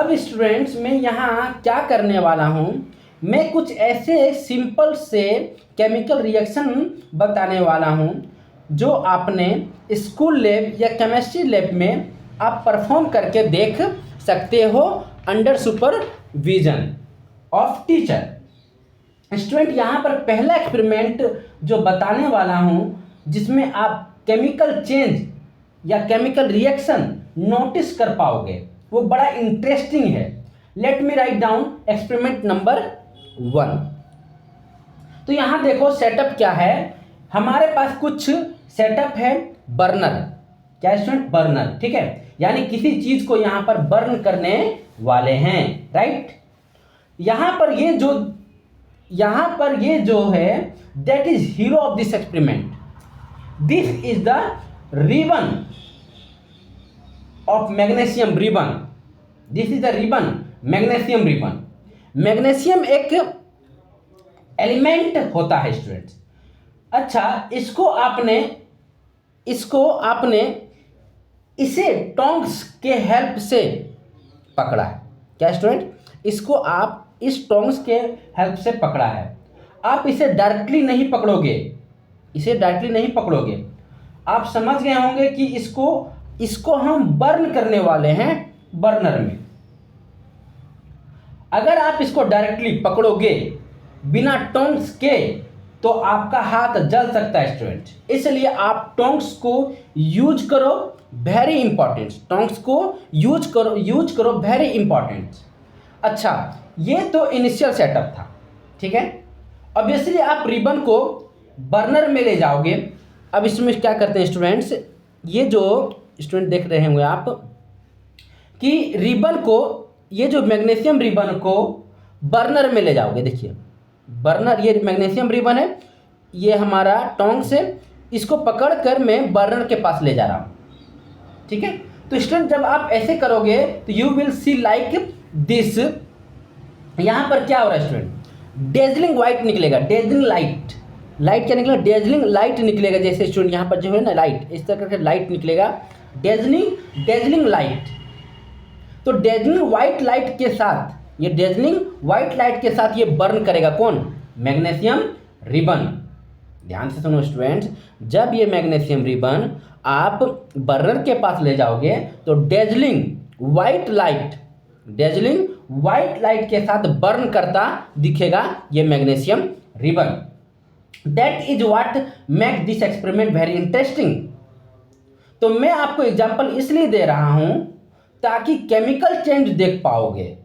अब स्टूडेंट्स मैं यहाँ क्या करने वाला हूँ, मैं कुछ ऐसे सिंपल से केमिकल रिएक्शन बताने वाला हूँ जो आपने स्कूल लैब या केमिस्ट्री लैब में आप परफॉर्म करके देख सकते हो under supervision of teacher. Student यहाँ पर पहला एक्सपेरिमेंट जो बताने वाला हूँ जिसमें आप केमिकल चेंज या केमिकल रिएक्शन नोटिस कर पाओगे, वो बड़ा इंटरेस्टिंग है। Let me write down experiment number 1। तो यहाँ देखो सेटअप क्या है, हमारे पास कुछ सेटअप है बर्नर। क्या स्टूडेंट? बर्नर, ठीक है, यानी किसी चीज को यहाँ पर बर्न करने वाले हैं, राइट। यहाँ पर ये जो है that is hero of this experiment. This is the ribbon of magnesium ribbon. This is the ribbon, magnesium ribbon. Magnesium एक एलिमेंट होता है स्टूडेंट्स। अच्छा, इसको आपने इसे टोंग्स के हेल्प से पकड़ा है। क्या स्टूडेंट? इसको आप इस टोंग्स के हेल्प से पकड़ा है। आप इसे डायरेक्टली नहीं पकड़ोगे, आप समझ गए होंगे कि इसको हम बर्न करने वाले हैं बर्नर में। अगर आप इसको डायरेक्टली पकड़ोगे बिना टोंग्स के तो आपका हाथ जल सकता है स्टूडेंट, इसलिए आप टोंग्स को यूज करो, वेरी इंपॉर्टेंट। टोंग्स को यूज करो, वेरी इंपॉर्टेंट। अच्छा, ये तो इनिशियल सेटअप था, ठीक है। ऑब्वियसली आप रिबन को बर्नर में ले जाओगे। अब इसमें क्या करते हैं स्टूडेंट्स, ये जो स्टूडेंट देख रहे होंगे आप कि रिबन को, ये जो मैग्नीशियम रिबन को बर्नर में ले जाओगे। देखिए बर्नर, ये मैग्नीशियम रिबन है, ये हमारा टोंग्स है, इसको पकड़ कर मैं बर्नर के पास ले जा रहा हूँ, ठीक है। तो स्टूडेंट जब आप ऐसे करोगे तो you will see like this. यहाँ पर क्या हो रहा है स्टूडेंट? डेजलिंग वाइट निकलेगा, डेजलिंग लाइट क्या निकलेगा? डेजलिंग लाइट निकलेगा। जैसे स्टूडेंट यहाँ पर जो है ना लाइट, इस तरह करके लाइट निकलेगा, डेजलिंग लाइट। तो डेजलिंग वाइट लाइट के साथ, ये डेजलिंग वाइट लाइट के साथ ये बर्न करेगा कौन? Magnesium ribbon. ध्यान से सुनो स्टूडेंट्स, जब ये मैग्नीशियम रिबन आप बर्नर के पास ले जाओगे तो डेजलिंग वाइट लाइट के साथ बर्न करता दिखेगा ये magnesium ribbon. That is what make this experiment very interesting. तो मैं आपको एग्जांपल इसलिए दे रहा हूं ताकि केमिकल चेंज देख पाओगे,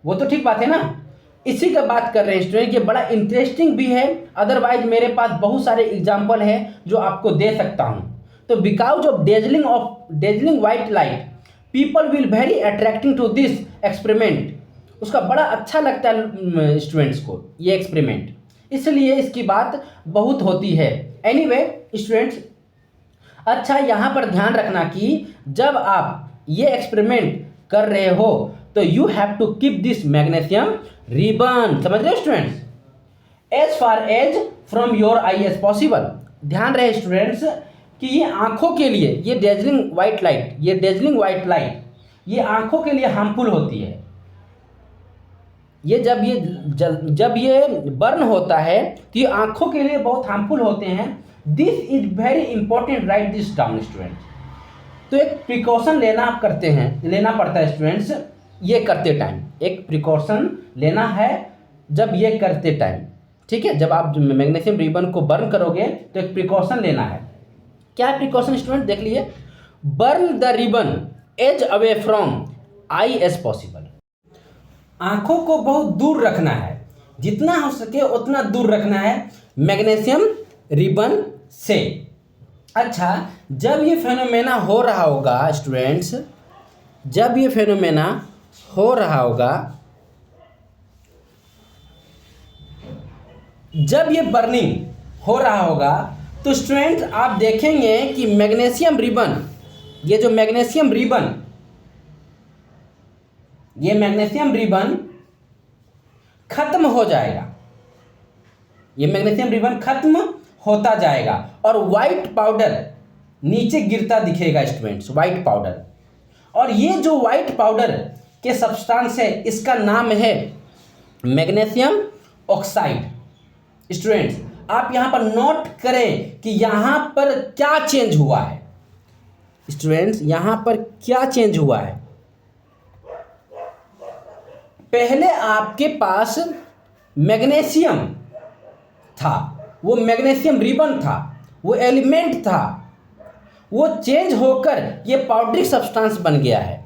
वो तो ठीक बात है ना। इसी का बात कर रहे हैं स्टूडेंट, ये बड़ा इंटरेस्टिंग भी है। अदरवाइज मेरे पास बहुत सारे एग्जांपल है जो आपको दे सकता हूं। तो because of dazzling white light people will very attracting to this experiment. उसका बड़ा अच्छा लगता है स्टूडेंट्स को ये एक्सपेरिमेंट, इसलिए इसकी बात बहुत होती है। एनीवे स्टूडेंट्स, अच्छा यहाँ पर ध्यान रखना कि जब आप ये एक्सपेरिमेंट कर रहे हो तो you have to keep this magnesium ribbon. समझ रहे हो students? As far as from your eye as possible. ध्यान रहे स्टूडेंट्स कि ये आंखों के लिए, ये डेजलिंग वाइट लाइट ये आंखों के लिए हार्मफुल होती है। ये जब ये बर्न होता है तो ये आंखों के लिए बहुत हार्मफुल होते हैं। This is very important, right this down students. तो एक प्रिकॉशन लेना पड़ता है स्टूडेंट्स, ये करते टाइम एक प्रिकॉशन लेना है जब ये करते टाइम, ठीक है। जब आप मैग्नीशियम रिबन को बर्न करोगे तो एक प्रिकॉशन लेना है। क्या है प्रिकॉशन स्टूडेंट? देख लिए, burn the ribbon as away from eye as possible. आंखों को बहुत दूर रखना है, जितना हो सके उतना दूर रखना है मैग्नीशियम रिबन से। अच्छा, जब ये फेनोमेना हो रहा होगा स्टूडेंट्स, जब ये बर्निंग हो रहा होगा तो स्टूडेंट्स आप देखेंगे कि मैग्नीशियम रिबन खत्म हो जाएगा। ये मैग्नीशियम रिबन खत्म होता जाएगा और वाइट पाउडर नीचे गिरता दिखेगा स्टूडेंट्स, वाइट पाउडर। और ये जो वाइट पाउडर के सब्सटेंस है, इसका नाम है मैग्नीशियम ऑक्साइड। स्टूडेंट्स आप यहाँ पर नोट करें कि यहाँ पर क्या चेंज हुआ है। स्टूडेंट्स यहाँ पर क्या चेंज हुआ है, पहले आपके पास मैग्नीशियम था, वो मैग्नीशियम रिबन था, वो एलिमेंट था, वो चेंज होकर ये पाउडरिक सब्सटेंस बन गया है।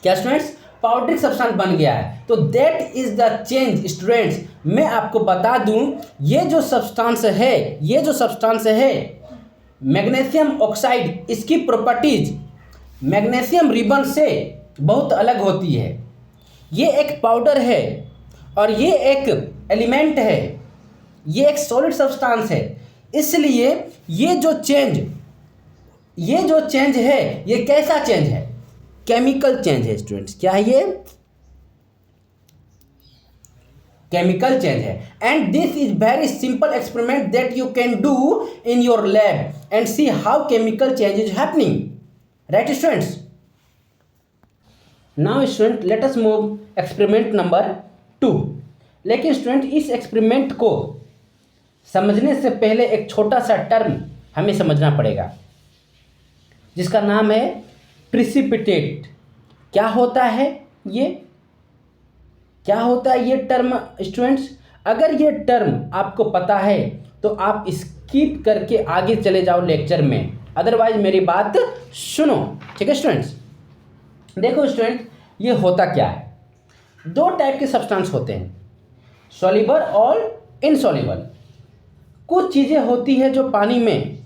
क्या स्टूडेंट्स, पाउडरिक सब्सटेंस बन गया है। तो that is the change. Students मैं आपको बता दूं, ये जो सब्सटेंस है मैग्नीशियम ऑक्साइड, इसकी प्रॉपर्टीज मैग्नीशियम रिबन से बहुत अलग होती है। ये एक पाउडर है और ये एक एलिमेंट है, ये एक सॉलिड सब्सटेंस है, इसलिए ये जो चेंज है ये कैसा चेंज है, केमिकल चेंज है। स्टूडेंट्स क्या है ये, केमिकल चेंज है। And this is very simple experiment that you can do in your lab and see how chemical change is happening, right students. Now student let us move experiment number 2। लेकिन student इस experiment को समझने से पहले एक छोटा सा term हमें समझना पड़ेगा जिसका नाम है प्रिसिपिटेट। क्या होता है ये, क्या होता है ये टर्म स्टूडेंट्स? अगर ये टर्म आपको पता है तो आप स्किप करके आगे चले जाओ लेक्चर में, अदरवाइज मेरी बात सुनो, ठीक है स्टूडेंट्स। देखो स्टूडेंट ये होता क्या है, दो टाइप के सब्सटेंस होते हैं, सॉल्युबल और इनसॉल्युबल। कुछ चीज़ें होती है जो पानी में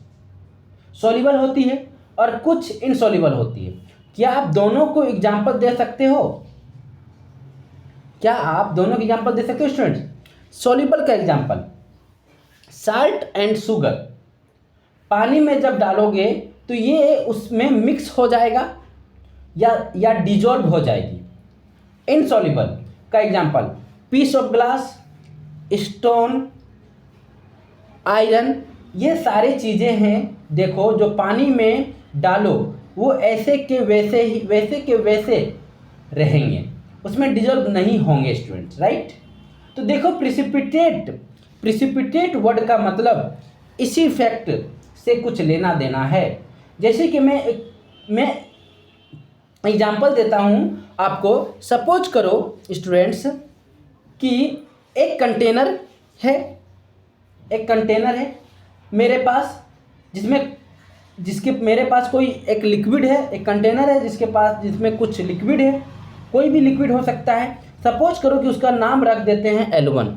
सॉल्युबल होती है और कुछ इनसॉल्युबल होती है। क्या आप दोनों को एग्जांपल दे सकते हो? क्या आप दोनों के एग्जांपल दे सकते हो स्टूडेंट्स? सॉल्युबल का एग्जांपल, साल्ट एंड शुगर। पानी में जब डालोगे तो ये उसमें मिक्स हो जाएगा या डिजॉल्व हो जाएगी। इनसॉल्युबल का example, piece of glass, stone, iron, ये सारी चीज़ें हैं देखो जो पानी में डालो वो ऐसे के वैसे रहेंगे, उसमें डिजॉल्व नहीं होंगे स्टूडेंट्स, राइट। तो देखो प्रिसिपिटेट वर्ड का मतलब इसी फैक्ट से कुछ लेना देना है। जैसे कि मैं एग्जांपल देता हूँ आपको। सपोज करो स्टूडेंट्स कि एक कंटेनर है मेरे पास, जिसके मेरे पास कोई एक लिक्विड है, एक कंटेनर है जिसमें कुछ लिक्विड है, कोई भी लिक्विड हो सकता है। सपोज करो कि उसका नाम रख देते हैं L1।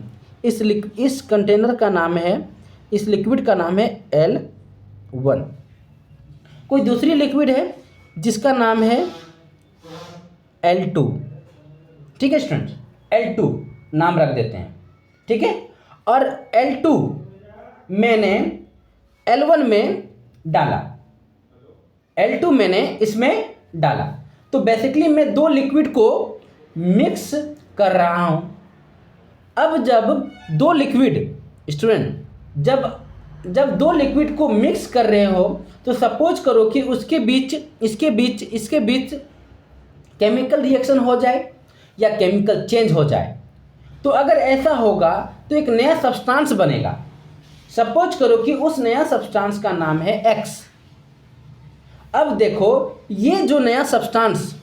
इस कंटेनर का नाम है, इस लिक्विड का नाम है L1। कोई दूसरी लिक्विड है जिसका नाम है L2, ठीक है स्टूडेंट, L2 नाम रख देते हैं, ठीक है। और L2 मैंने L1 में डाला, L2 मैंने इसमें डाला, तो बेसिकली मैं दो लिक्विड को मिक्स कर रहा हूं। अब जब दो लिक्विड स्टूडेंट जब दो लिक्विड को मिक्स कर रहे हो तो सपोज करो कि इसके बीच केमिकल रिएक्शन हो जाए या केमिकल चेंज हो जाए। तो अगर ऐसा होगा तो एक नया सब्सटेंस बनेगा। सपोज करो कि उस नया सब्सटेंस का नाम है X। अब देखो ये जो नया सब्सटेंस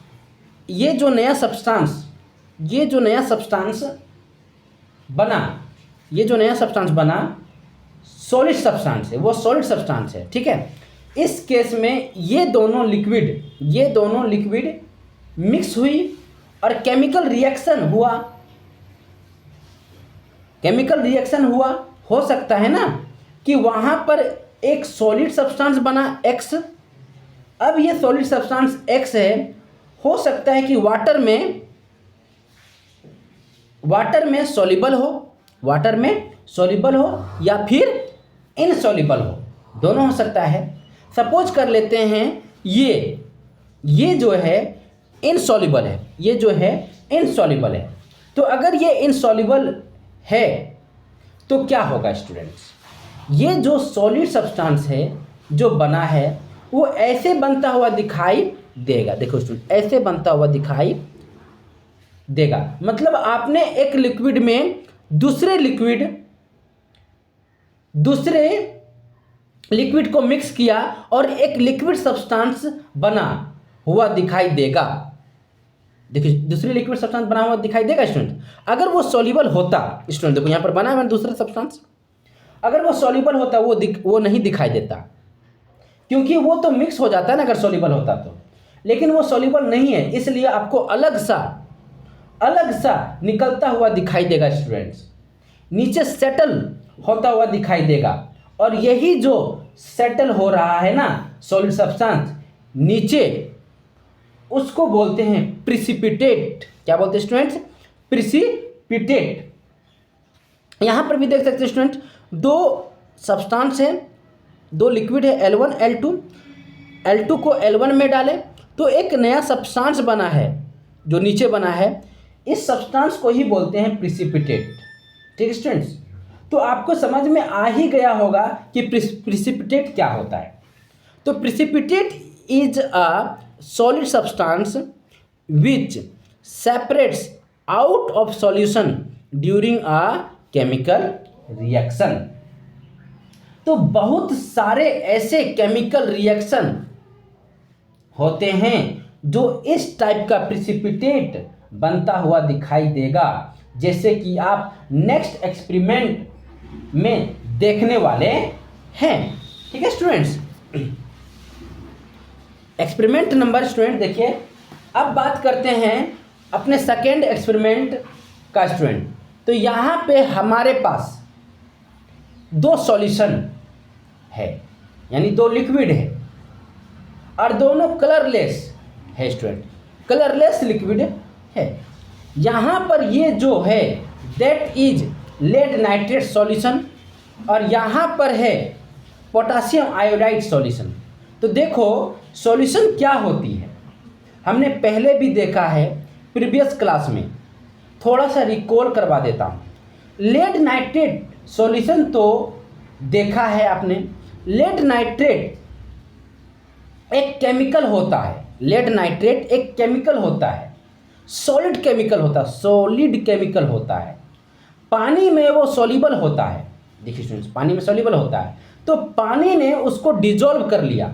बना सॉलिड सब्सटेंस है, वो सॉलिड सब्सटेंस है, ठीक है। इस केस में ये दोनों लिक्विड मिक्स हुई और केमिकल रिएक्शन हुआ। हो सकता है ना कि वहाँ पर एक सॉलिड सब्सटेंस बना X। अब ये सॉलिड सब्सटेंस X है, हो सकता है कि वाटर में सॉल्युबल हो या फिर इनसॉल्युबल हो, दोनों हो सकता है। सपोज कर लेते हैं ये जो है इनसॉल्युबल है, तो अगर ये इनसॉल्युबल है तो क्या होगा स्टूडेंट्स? ये जो सॉलिड सब्सटेंस है जो बना है वो ऐसे बनता हुआ दिखाई देगा। देखो स्टूडेंट, ऐसे बनता हुआ दिखाई देगा। मतलब आपने एक लिक्विड में दूसरे लिक्विड को मिक्स किया और एक लिक्विड सब्सटेंस बना हुआ दिखाई देगा। देखिए, दूसरी लिक्विड सब्सटेंस बना हुआ दिखाई देगा स्टूडेंट। अगर वो सॉल्युबल होता, स्टूडेंट देखो यहाँ पर बना है मैंने दूसरा सब्सटेंस, अगर वो सॉल्युबल होता वो नहीं दिखाई देता, क्योंकि वो तो मिक्स हो जाता है ना अगर सॉल्युबल होता तो। लेकिन वो सॉल्युबल नहीं है, इसलिए आपको अलग सा निकलता हुआ दिखाई देगा स्टूडेंट्स, नीचे सेटल होता हुआ दिखाई देगा। और यही जो सेटल हो रहा है ना सॉलिड सब्सटेंस नीचे, उसको बोलते हैं प्रिसिपिटेट। क्या बोलते हैं स्टूडेंट्स? प्रिसिपिटेट। यहां पर भी देख सकते हैं स्टूडेंट, दो सब्सटेंस है, दो लिक्विड है L1 L2, L2 को L1 में डालें तो एक नया सब्सटेंस बना है जो नीचे बना है, इस सब्सटेंस को ही बोलते हैं प्रिसिपिटेट। ठीक है स्टूडेंट्स, तो आपको समझ में आ ही गया होगा कि प्रिसिपिटेट क्या होता है। तो precipitate is a solid substance which separates out of solution during a chemical reaction. तो बहुत सारे ऐसे केमिकल रिएक्शन होते हैं जो इस टाइप का प्रिसिपिटेट बनता हुआ दिखाई देगा, जैसे कि आप नेक्स्ट एक्सपेरिमेंट में देखने वाले हैं। ठीक है स्टूडेंट्स, एक्सपेरिमेंट नंबर स्टूडेंट देखिए, अब बात करते हैं अपने सेकेंड एक्सपेरिमेंट का स्टूडेंट। तो यहाँ पे हमारे पास दो सॉल्यूशन है, यानी दो लिक्विड है और दोनों कलरलेस है स्टूडेंट, कलरलेस लिक्विड है। यहाँ पर ये जो है that is lead nitrate solution और यहाँ पर है पोटासियम आयोडाइड सॉल्यूशन। तो देखो सॉल्यूशन क्या होती है, हमने पहले भी देखा है प्रीवियस क्लास में, थोड़ा सा रिकॉल करवा देता हूँ। लेड नाइट्रेट सॉल्यूशन तो देखा है आपने। लेड नाइट्रेट एक केमिकल होता है, लेड नाइट्रेट एक केमिकल होता है, सॉलिड केमिकल होता है, सॉलिड केमिकल होता है। पानी में वो सॉल्युबल होता है। देखिए स्टूडेंट्स, पानी में सॉल्युबल होता है, तो पानी ने उसको डिजोल्व कर लिया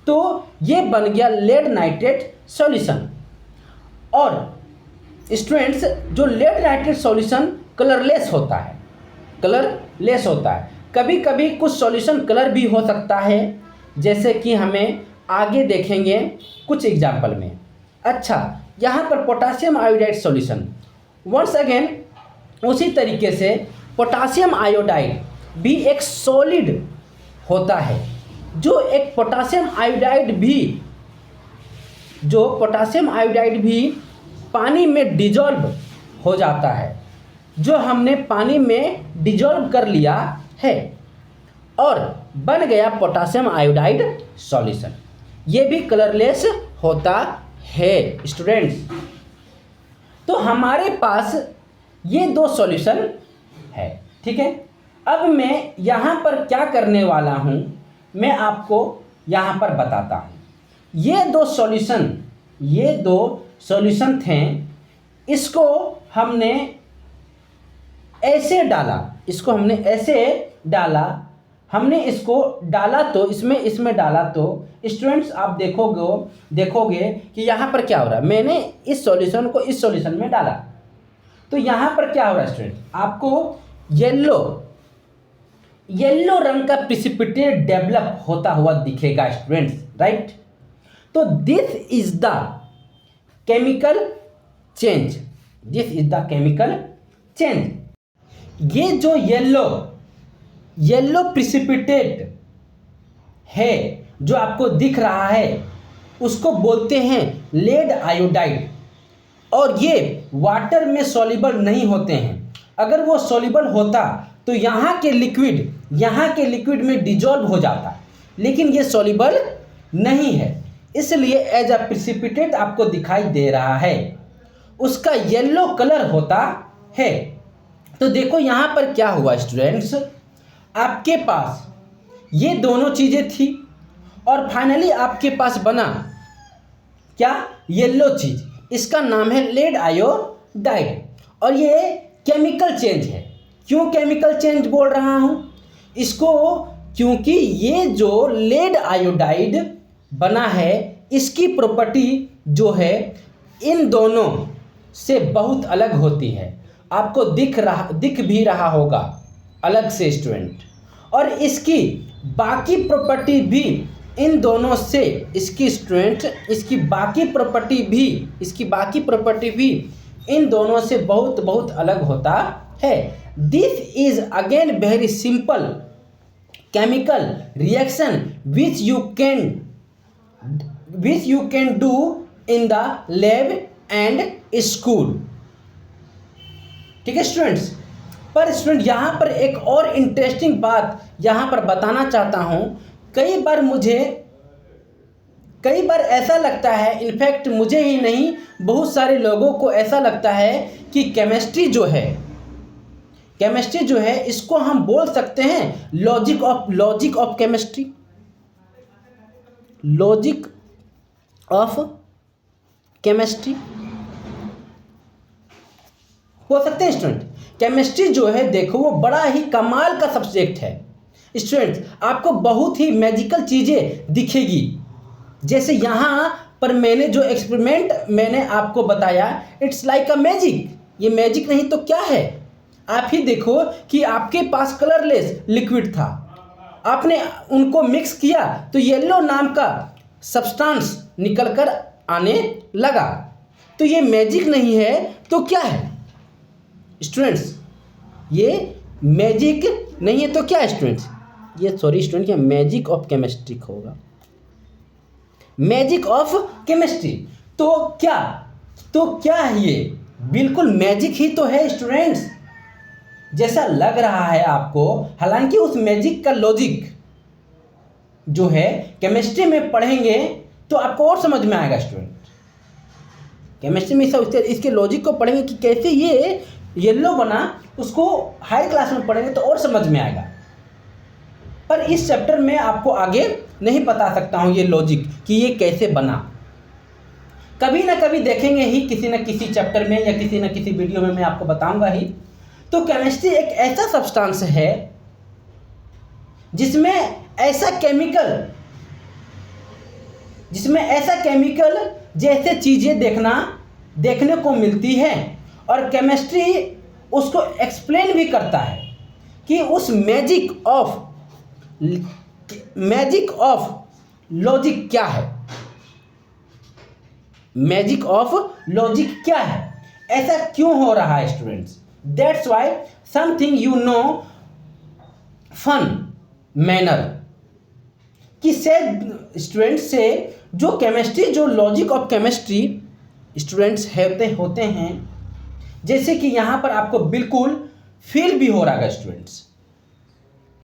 तो ये बन गया लेड नाइट्रेट सॉल्यूशन। और स्टूडेंट्स जो लेड नाइट्रेट सॉल्यूशन कलरलेस होता है, कलरलेस होता है। कभी कभी कुछ सॉल्यूशन कलर भी हो सकता है, जैसे कि हमें आगे देखेंगे कुछ एग्जाम्पल में। अच्छा, यहाँ पर potassium iodide solution, once again उसी तरीके से पोटासियम आयोडाइड भी एक सॉलिड होता है, जो एक पोटासियम आयोडाइड भी पानी में डिजॉल्व हो जाता है, जो हमने पानी में डिजॉल्व कर लिया है और बन गया पोटासियम आयोडाइड सॉल्यूशन। ये भी कलरलेस होता है स्टूडेंट्स। तो हमारे पास ये दो सॉल्यूशन है। ठीक है, अब मैं यहाँ पर क्या करने वाला हूँ मैं आपको यहाँ पर बताता हूँ। ये दो सॉल्यूशन थे, इसको हमने ऐसे डाला, हमने इसको डाला तो इसमें डाला तो स्टूडेंट्स आप देखोगे कि यहाँ पर क्या हो रहा है। मैंने इस सॉल्यूशन को इस सॉल्यूशन में डाला तो यहाँ पर क्या हो रहा है स्टूडेंट, आपको येलो रंग का प्रिसिपिटेट डेवलप होता हुआ दिखेगा स्टूडेंट्स, राइट। तो this is the chemical change, ये जो येलो प्रिसिपिटेट है जो आपको दिख रहा है, उसको बोलते हैं लेड आयोडाइड। और ये वाटर में सॉल्युबल नहीं होते हैं। अगर वो सॉल्युबल होता तो यहाँ के लिक्विड में डिजॉल्व हो जाता, लेकिन ये सॉल्युबल नहीं है, इसलिए एज अ प्रिसिपिटेट आपको दिखाई दे रहा है, उसका येलो कलर होता है। तो देखो यहाँ पर क्या हुआ स्टूडेंट्स, आपके पास ये दोनों चीज़ें थी और फाइनली आपके पास बना क्या, येलो चीज़। इसका नाम है लेड आयोडाइड, और ये केमिकल चेंज है। क्यों केमिकल चेंज बोल रहा हूँ इसको, क्योंकि ये जो लेड आयोडाइड बना है इसकी प्रॉपर्टी जो है इन दोनों से बहुत अलग होती है। आपको दिख भी रहा होगा अलग से स्टूडेंट, और इसकी बाकी प्रॉपर्टी भी इन दोनों से, इसकी बाकी प्रॉपर्टी भी इन दोनों से बहुत बहुत अलग होता है। This is again very simple chemical reaction which you can do in the lab and school. ठीक है स्टूडेंट्स, पर स्टूडेंट यहाँ पर एक और इंटरेस्टिंग बात यहाँ पर बताना चाहता हूँ। कई बार ऐसा लगता है, इनफैक्ट मुझे ही नहीं बहुत सारे लोगों को ऐसा लगता है कि केमिस्ट्री जो है इसको हम बोल सकते हैं logic of chemistry. Logic of chemistry बोल सकते हैं स्टूडेंट। केमिस्ट्री जो है देखो वो बड़ा ही कमाल का सब्जेक्ट है स्टूडेंट्स, आपको बहुत ही मैजिकल चीज़ें दिखेगी। जैसे यहाँ पर मैंने जो एक्सपेरिमेंट मैंने आपको बताया, इट्स लाइक अ मैजिक। ये मैजिक नहीं तो क्या है, आप ही देखो कि आपके पास कलरलेस लिक्विड था, आपने उनको मिक्स किया तो येलो नाम का सब्सटेंस निकल कर आने लगा। तो ये मैजिक नहीं है तो क्या है स्टूडेंट्स, ये मैजिक नहीं है तो क्या है स्टूडेंट्स, ये सॉरी स्टूडेंट, ये मैजिक ऑफ केमिस्ट्री होगा, मैजिक ऑफ केमिस्ट्री। तो क्या है ये, बिल्कुल मैजिक ही तो है स्टूडेंट्स, जैसा लग रहा है आपको। हालांकि उस मैजिक का लॉजिक जो है केमिस्ट्री में पढ़ेंगे तो आपको और समझ में आएगा स्टूडेंट। केमिस्ट्री में इसके लॉजिक को पढ़ेंगे कि कैसे ये येलो बना, उसको हायर क्लास में पढ़ेंगे तो और समझ में आएगा। पर इस चैप्टर में आपको आगे नहीं बता सकता हूँ ये लॉजिक कि ये कैसे बना, कभी ना कभी देखेंगे ही किसी न किसी चैप्टर में या किसी न किसी वीडियो में मैं आपको बताऊंगा ही। तो केमिस्ट्री एक ऐसा सब्सटेंस है जिसमें ऐसा केमिकल जैसे चीज़ें देखने को मिलती हैं, और केमिस्ट्री उसको एक्सप्लेन भी करता है कि उस मैजिक ऑफ लॉजिक क्या है, मैजिक ऑफ लॉजिक क्या है, ऐसा क्यों हो रहा है students. That's why something you know fun manner कि स्टूडेंट्स से जो केमिस्ट्री, जो लॉजिक ऑफ केमिस्ट्री स्टूडेंट्स होते हैं, जैसे कि यहाँ पर आपको बिल्कुल फील भी हो रहा है स्टूडेंट्स,